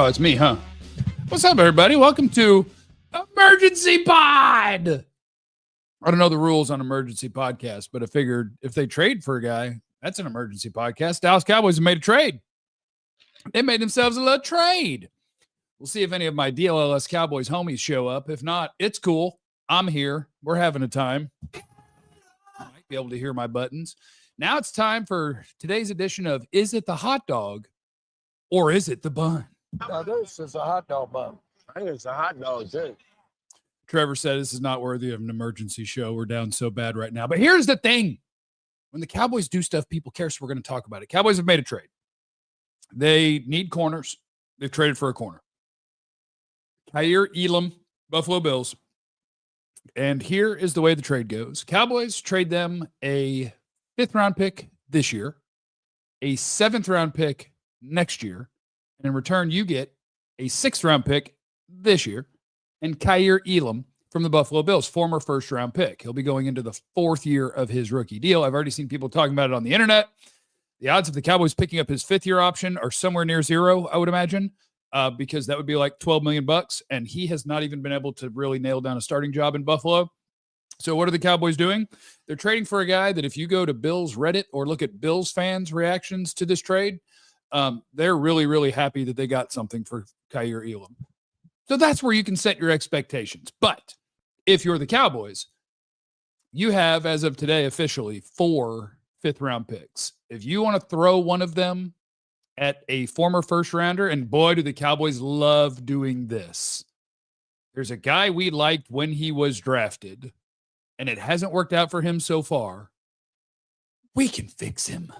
Oh, it's me, huh? What's up, everybody? Welcome to Emergency Pod. I don't know the rules on emergency podcast, but I figured if they trade for a guy, that's an emergency podcast. Dallas Cowboys have made a trade. They made themselves a little trade. We'll see if any of my DLLS Cowboys homies show up. If not, it's cool. I'm here. We're having a time. You might be able to hear my buttons. Now it's time for today's edition of Is It the Hot Dog or Is It the Bun? No, this is a hot dog bun. I think it's a hot dog, too. Trevor said this is not worthy of an emergency show. We're down so bad right now. But here's the thing. When the Cowboys do stuff, people care, so we're going to talk about it. Cowboys have made a trade. They need corners. They've traded for a corner. Kaiir Elam, Buffalo Bills. And here is the way the trade goes. Cowboys trade them a 5th-round pick this year, a 7th-round pick next year, and in return, you get a 6th-round pick this year, and Kaiir Elam from the Buffalo Bills, former first-round pick. He'll be going into the 4th year of his rookie deal. I've already seen people talking about it on the internet. The odds of the Cowboys picking up his 5th-year option are somewhere near zero, I would imagine, because that would be like $12 million, and he has not even been able to really nail down a starting job in Buffalo. So what are the Cowboys doing? They're trading for a guy that if you go to Bills Reddit or look at Bills fans' reactions to this trade, they're really, really happy that they got something for Kaiir Elam. So that's where you can set your expectations. But if you're the Cowboys, you have, as of today, officially 4 5th-round picks. If you want to throw one of them at a former first-rounder, and boy, do the Cowboys love doing this. There's a guy we liked when he was drafted, and it hasn't worked out for him so far. We can fix him.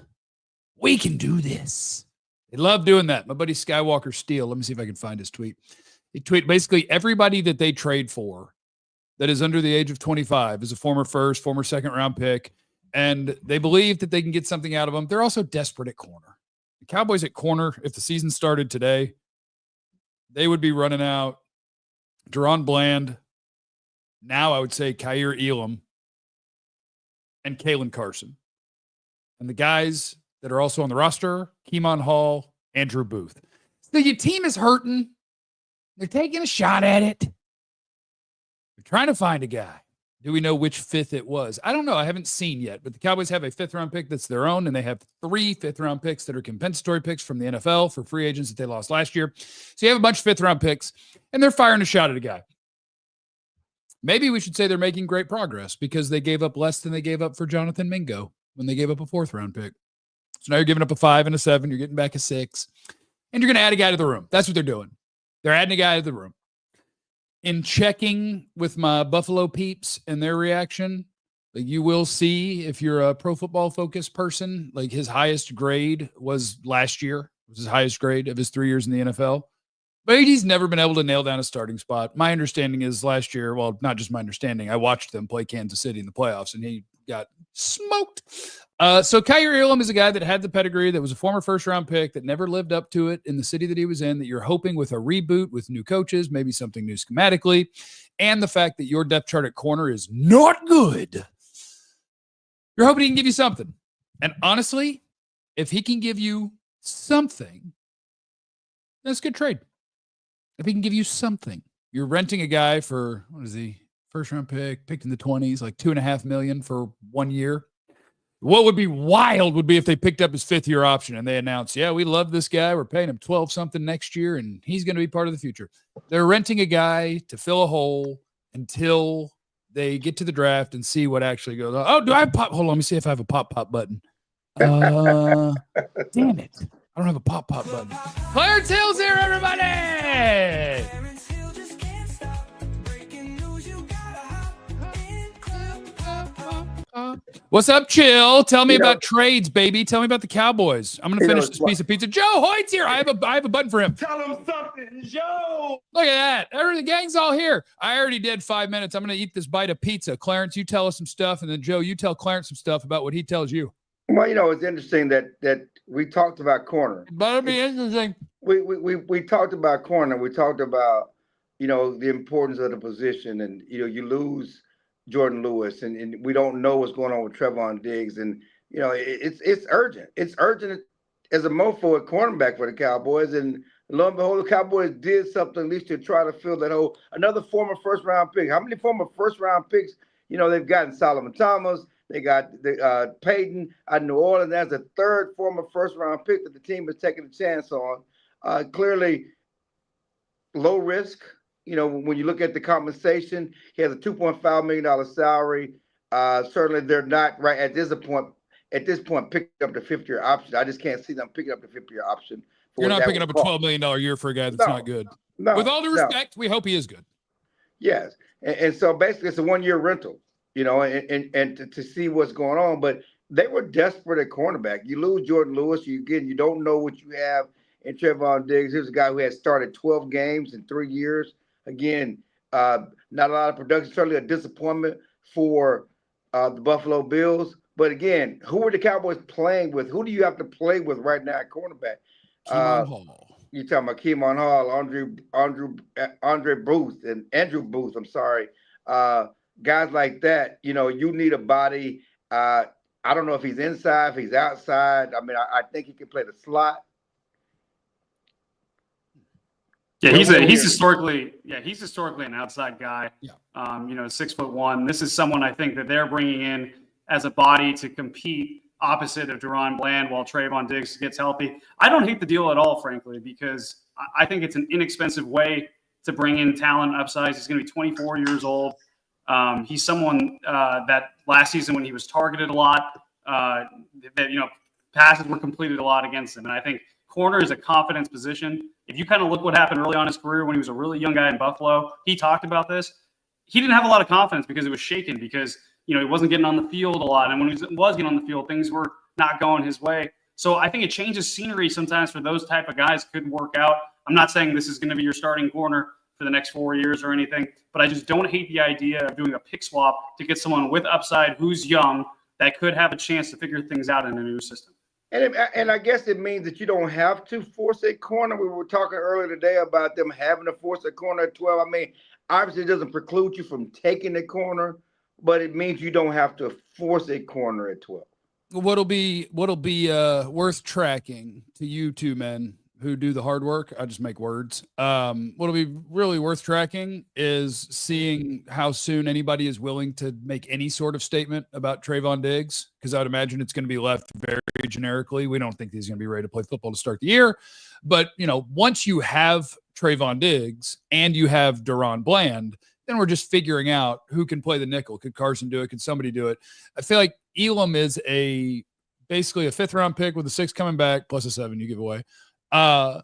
We can do this. They love doing that. My buddy Skywalker Steele, let me see if I can find his tweet. He tweeted basically everybody that they trade for that is under the age of 25 is a former first, former second-round pick, and they believe that they can get something out of them. They're also desperate at corner. The Cowboys at corner, if the season started today, they would be running out Deron Bland, now I would say Kaiir Elam, and Kalen Carson. And the guys that are also on the roster, Keemon Hall, Andrew Booth. So your team is hurting. They're taking a shot at it. They're trying to find a guy. Do we know which 5th it was? I don't know. I haven't seen yet. But the Cowboys have a 5th-round pick that's their own, and they have 3 5th-round picks that are compensatory picks from the NFL for free agents that they lost last year. So you have a bunch of 5th-round picks, and they're firing a shot at a guy. Maybe we should say they're making great progress because they gave up less than they gave up for Jonathan Mingo when they gave up a 4th-round pick. So now you're giving up a 5 and a 7. You're getting back a 6. And you're going to add a guy to the room. That's what they're doing. They're adding a guy to the room. In checking with my Buffalo peeps and their reaction, like you will see if you're a Pro Football Focus person, like his highest grade was last year. It was his highest grade of his 3 years in the NFL. But he's never been able to nail down a starting spot. My understanding is last year, well, not just my understanding, I watched them play Kansas City in the playoffs, and he got smoked. So Kaiir Elam is a guy that had the pedigree, that was a former first-round pick, that never lived up to it in the city that he was in, that you're hoping with a reboot, with new coaches, maybe something new schematically, and the fact that your depth chart at corner is not good. You're hoping he can give you something. And honestly, if he can give you something, that's a good trade. If he can give you something. You're renting a guy for, what is he, first-round pick, picked in the 20s, like $2.5 million for 1 year. What would be wild would be if they picked up his 5th-year option and they announced, yeah, we love this guy. We're paying him 12-something next year, and he's going to be part of the future. They're renting a guy to fill a hole until they get to the draft and see what actually goes on. Oh, do I have pop? Hold on, let me see if I have a pop button. Damn it. I don't have a pop button. Clarence Hill's here, everybody! What's up, Chill? Tell me about trades, baby. Tell me about the Cowboys. I'm gonna finish this piece of pizza. Joe Hoyt's here. I have a button for him. Tell him something, Joe. Look at that. The gang's all here. I already did 5 minutes. I'm gonna eat this bite of pizza. Clarence, you tell us some stuff, and then Joe, you tell Clarence some stuff about what he tells you. Well, it's interesting that we talked about corner. That'll be interesting. We talked about corner. We talked about, the importance of the position, and you lose Jordan Lewis, and we don't know what's going on with Trevon Diggs, and it's urgent. It's urgent as a mofo at cornerback for the Cowboys, and lo and behold, the Cowboys did something at least to try to fill that hole. Another former first-round pick. How many former first-round picks? They've gotten Solomon Thomas. They got Peyton out of New Orleans. That's a third former first-round pick that the team is taking a chance on. Clearly, low risk. When you look at the compensation, he has a $2.5 million salary. Certainly, they're not right at this point. At this point, picking up the fifth-year option. I just can't see them picking up the fifth-year option. You're not picking up a $12 million year for a guy that's not good. No. With all due respect, we hope he is good. Yes, and so basically, it's a one-year rental. And to see what's going on, but they were desperate at cornerback. You lose Jordan Lewis, you don't know what you have in Trevon Diggs. Here's a guy who has started 12 games in 3 years. Again, not a lot of production. Certainly a disappointment for the Buffalo Bills. But again, who are the Cowboys playing with? Who do you have to play with right now at cornerback? Hall. You're talking about Keemon Hall, Andrew Booth. I'm sorry. Guys like that, you need a body. I don't know if he's inside, if he's outside. I mean, I think he can play the slot. Yeah, he's historically an outside guy. Yeah. 6'1". This is someone I think that they're bringing in as a body to compete opposite of Deron Bland while Trevon Diggs gets healthy. I don't hate the deal at all, frankly, because I think it's an inexpensive way to bring in talent upsize. He's going to be 24 years old. He's someone that last season when he was targeted a lot, passes were completed a lot against him. And I think corner is a confidence position. If you kind of look what happened early on in his career when he was a really young guy in Buffalo, he talked about this. He didn't have a lot of confidence because it was shaken because, he wasn't getting on the field a lot. And when he was getting on the field, things were not going his way. So I think it changes scenery sometimes for those type of guys could work out. I'm not saying this is going to be your starting corner for the next 4 years or anything, but I just don't hate the idea of doing a pick swap to get someone with upside who's young that could have a chance to figure things out in a new system. And I guess it means that you don't have to force a corner. We were talking earlier today about them having to force a corner at 12. I mean, obviously it doesn't preclude you from taking the corner, but it means you don't have to force a corner at 12. What'll be worth tracking to you two men who do the hard work. I just make words. What'll be really worth tracking is seeing how soon anybody is willing to make any sort of statement about Trevon Diggs, because I would imagine it's going to be left very generically. We don't think he's going to be ready to play football to start the year. But, once you have Trevon Diggs and you have Deron Bland, then we're just figuring out who can play the nickel. Could Carson do it? Could somebody do it? I feel like Elam is basically a 5th-round pick with a 6 coming back plus a 7 you give away. To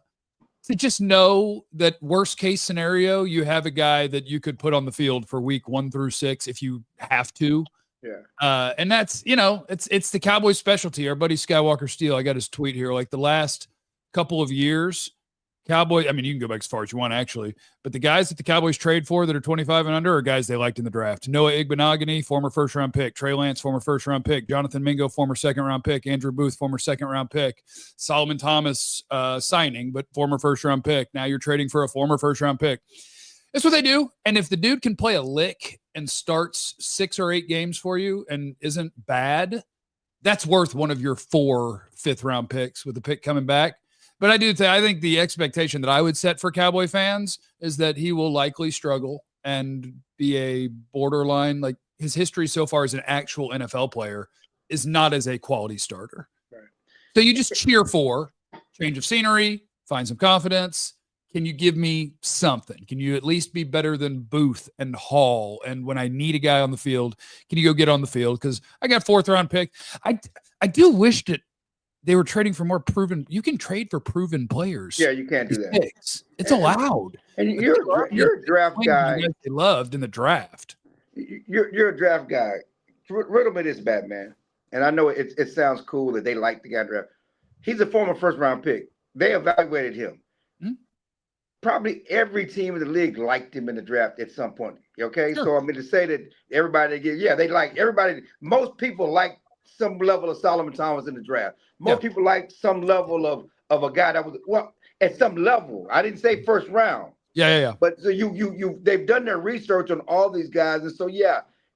just know that worst case scenario, you have a guy that you could put on the field for week 1 through 6 if you have to. Yeah. And that's, it's the Cowboys specialty. Our buddy Skywalker Steele, I got his tweet here, like the last couple of years, Cowboys, I mean, you can go back as far as you want, actually, but the guys that the Cowboys trade for that are 25 and under are guys they liked in the draft. Noah Igbenogany, former first-round pick. Trey Lance, former first-round pick. Jonathan Mingo, former second-round pick. Andrew Booth, former second-round pick. Solomon Thomas signing, but former first-round pick. Now you're trading for a former first-round pick. That's what they do. And if the dude can play a lick and starts 6 or 8 games for you and isn't bad, that's worth one of your 4 5th-round picks with the pick coming back. But I think the expectation that I would set for Cowboy fans is that he will likely struggle and be a borderline, like his history so far as an actual NFL player is not as a quality starter. Right. So you just cheer for change of scenery, find some confidence. Can you give me something? Can you at least be better than Booth and Hall? And when I need a guy on the field, can you go get on the field? Because I got 4th-round pick. I do wish that they were trading for more proven. You can trade for proven players. Yeah, you can't do that. Picks. It's allowed. And you're a draft guy. They loved in the draft. You're a draft guy. Riddle me this, Batman. And I know it sounds cool that they like the guy draft. He's a former 1st-round pick. They evaluated him. Hmm? Probably every team in the league liked him in the draft at some point. Okay, sure. So I mean to say that everybody they like everybody. Most people like some level of Solomon Thomas in the draft. Most people like some level of a guy that was at some level. I didn't say 1st round. Yeah. But so they've done their research on all these guys, and so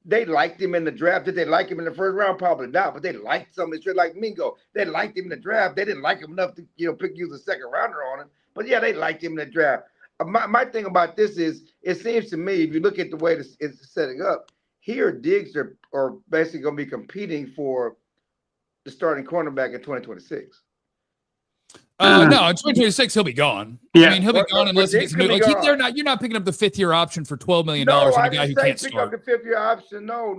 they liked him in the draft. Did they like him in the 1st round? Probably not. But they liked some. It's just like Mingo. They liked him in the draft. They didn't like him enough to use a 2nd rounder on him. But yeah, they liked him in the draft. My thing about this is, it seems to me, if you look at the way it's setting up, here Diggs are basically going to be competing for the starting cornerback in 2026. No, in 2026 he'll be gone. Yeah. I mean, he'll be gone unless he gets moved. Like you're not picking up the 5th-year option for $12 million on a guy who can't pick start. up the 5th-year option. No.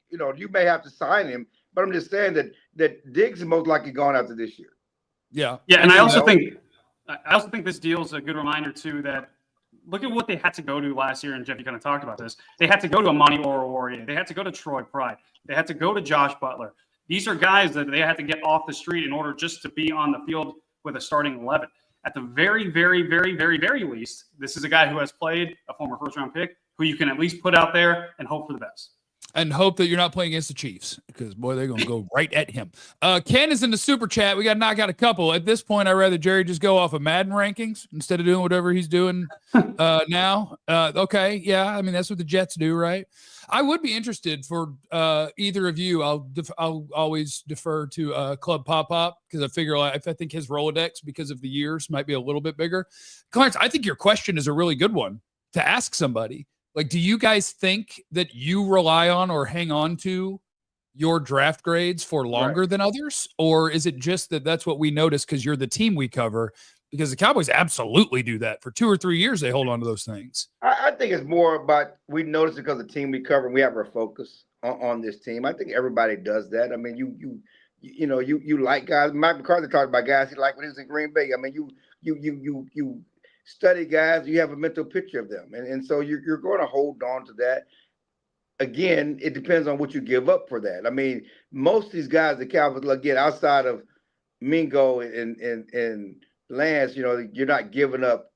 You know, you may have to sign him, but I'm just saying that Diggs is most likely gone after this year. Yeah. Yeah, and I also think this deal is a good reminder too that look at what they had to go to last year, and Jeff, you kind of talked about this. They had to go to Amani Oruwariye. They had to go to Troy Pride. They had to go to Josh Butler. These are guys that they had to get off the street in order just to be on the field with a starting 11. At the very, very, very, very, very least, this is a guy who has played, a former first-round pick, who you can at least put out there and hope for the best. And hope that you're not playing against the Chiefs because, boy, they're going to go right at him. Ken is in the super chat. We got to knock out a couple. At this point, I'd rather Jerry just go off of Madden rankings instead of doing whatever he's doing now. Okay, yeah, I mean, that's what the Jets do, right? I would be interested for either of you. I'll always defer to Club Pop because I figure I think his Rolodex, because of the years, might be a little bit bigger. Clarence, I think your question is a really good one to ask somebody. Like, do you guys think that you rely on or hang on to your draft grades for longer than others? Or is it just that that's what we notice because you're the team we cover? Because the Cowboys absolutely do that. For 2 or 3 years, they hold on to those things. I think it's more about we notice it because the team we cover, we have our focus on this team. I think everybody does that. I mean, you like guys. Mike McCarthy talked about guys he liked when he was in Green Bay. I mean, you study guys, you have a mental picture of them. And so you're going to hold on to that. Again, it depends on what you give up for that. I mean, most of these guys, the Cowboys, again, outside of Mingo and Lance, you know, you're not giving up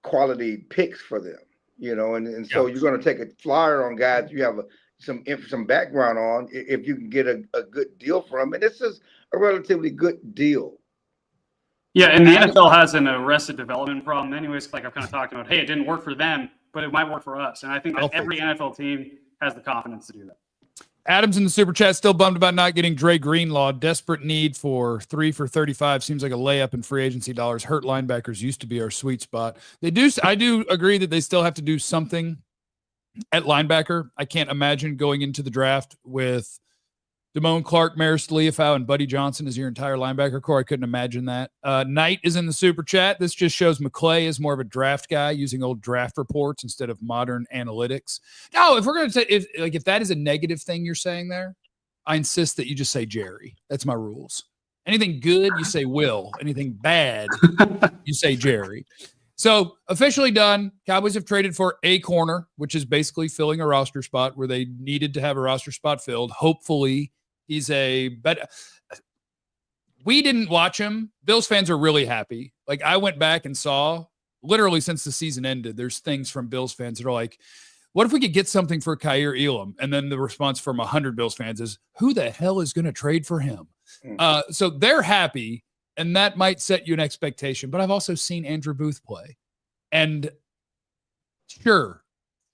quality picks for them, you know, and so you're going to take a flyer on guys you have some background on if you can get a good deal from them. And this is a relatively good deal. Yeah, and the NFL has an arrested development problem anyways, like I've kind of talked about. Hey, it didn't work for them, but it might work for us. And I think that every NFL team has the confidence to do that. Adam's in the super chat, still bummed about not getting Dre Greenlaw. Desperate need for 3 for $35. Seems like a layup in free agency dollars. Hurt linebackers used to be our sweet spot. I do agree that they still have to do something at linebacker. I can't imagine going into the draft with Damone Clark, Maris Leafau, and Buddy Johnson as your entire linebacker core. I couldn't imagine that. Knight is in the super chat. This just shows McClay is more of a draft guy using old draft reports instead of modern analytics. No, if we're going to say, if that is a negative thing you're saying there, I insist that you just say Jerry. That's my rules. Anything good, you say Will. Anything bad, you say Jerry. So officially done. Cowboys have traded for a corner, which is basically filling a roster spot where they needed to have a roster spot filled. Hopefully, he's we didn't watch him. Bills fans are really happy. Like, I went back and saw, literally since the season ended, there's things from Bills fans that are like, what if we could get something for Kaiir Elam? And then the response from 100 Bills fans is, who the hell is going to trade for him? So they're happy, and that might set you an expectation. But I've also seen Andrew Booth play. And sure,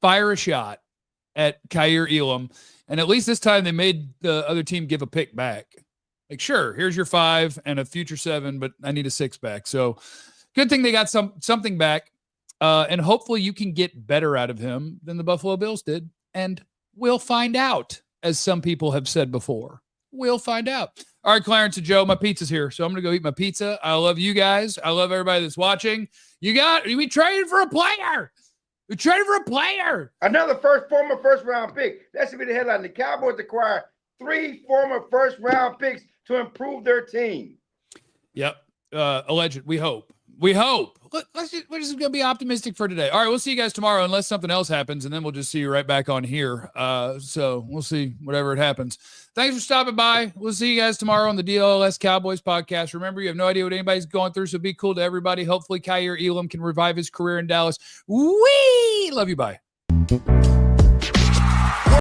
fire a shot at Kaiir Elam. And at least this time they made the other team give a pick back. Like, sure, here's your 5 and a future 7, but I need a 6 back. So good thing they got something back. And hopefully you can get better out of him than the Buffalo Bills did. And we'll find out, as some people have said before. We'll find out. All right, Clarence and Joe, my pizza's here. So I'm going to go eat my pizza. I love you guys. I love everybody that's watching. We traded for a player. We traded for a player. Another former first-round pick. That should be the headline. The Cowboys acquire 3 former first-round picks to improve their team. Yep. Alleged. We hope. We're just going to be optimistic for today. All right, we'll see you guys tomorrow unless something else happens, and then we'll just see you right back on here. So we'll see whatever it happens. Thanks for stopping by. We'll see you guys tomorrow on the DLLS Cowboys podcast. Remember, you have no idea what anybody's going through, so be cool to everybody. Hopefully, Kaiir Elam can revive his career in Dallas. Wee! Love you. Bye.